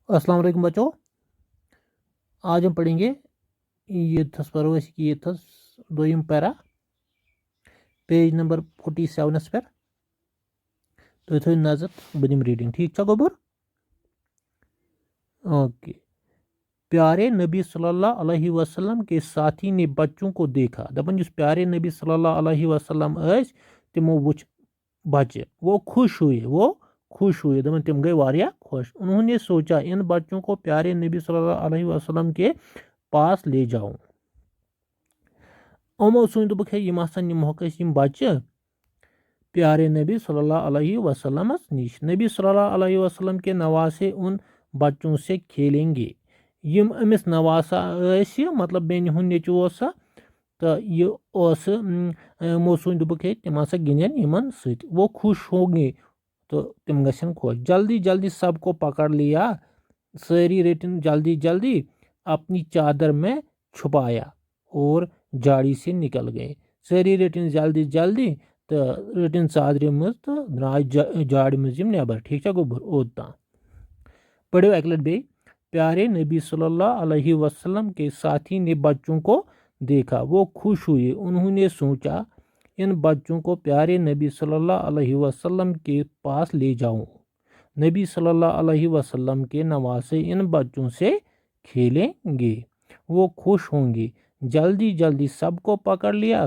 अस्सलाम वालेकुम बच्चों। आज हम पढ़ेंगे यथस परवश की यथस दोयम पैरा पेज नंबर 47 पर। तो थो नजर बदिम रीडिंग ठीक छा गोबर। ओके। प्यारे नबी सल्लल्लाहु अलैहि वसल्लम के साथी ने बच्चों को देखा। दपन जिस प्यारे नबी सल्लल्लाहु अलैहि वसल्लम तिमो वुच बच्चे वो खुश हुए दपन तिम गए वारिया खुश। उन्होंने सोचा इन बच्चों को प्यारे नबी सल्लल्लाहु अलैहि वसल्लम के पास ले जाऊं। ओमो सुन दुबक है यम आसन यम हकस यम बच्चे प्यारे नबी सल्लल्लाहु अलैहि वसल्लम निश। नबी सल्लल्लाहु अलैहि वसल्लम के नवासे उन बच्चों से खेलेंगे। यम अमिस नवासा मतलब बेन हुन नेचु ओसा तो ये मौसून दुबक है तिम हसा गिनन यमन सत वो खुश होंगे तो तिम गसन खुश। जल्दी जल्दी सबको पकड़ लिया, सारी रेटिन जल्दी जल्दी अपनी चादर में छुपाया और जाड़ी से निकल गए। सारी रेटिन जल्दी जल्दी तो रेटिन चादर मज तो द्राय जाड़ मज नबर। ठीक है गोबर ओत पढ़ो एक लट बे। प्यारे नबी सल्लल्लाहु अलैहि वसल्लम के साथी ने बच्चों को देखा, वो खुश हुए। उन्होंने सोचा इन बच्चों को प्यारे नबी सल्लल्लाहु अलैहि वसल्लम के पास ले जाऊं। नबी सल्लल्लाहु अलैहि वसल्लम के नवासे इन बच्चों से खेलेंगे, वो खुश होंगे। जल्दी जल्दी सबको पकड़ लिया,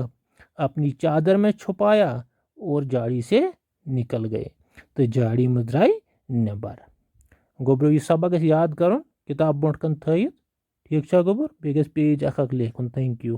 अपनी चादर में छुपाया और जाड़ी से निकल गए। तो जाड़ी मद्राई नबर गोबर यह सबक याद कर किताब ब्रोट कन थी। ठीक गोबर बे पेज अख लिखन। Thank you.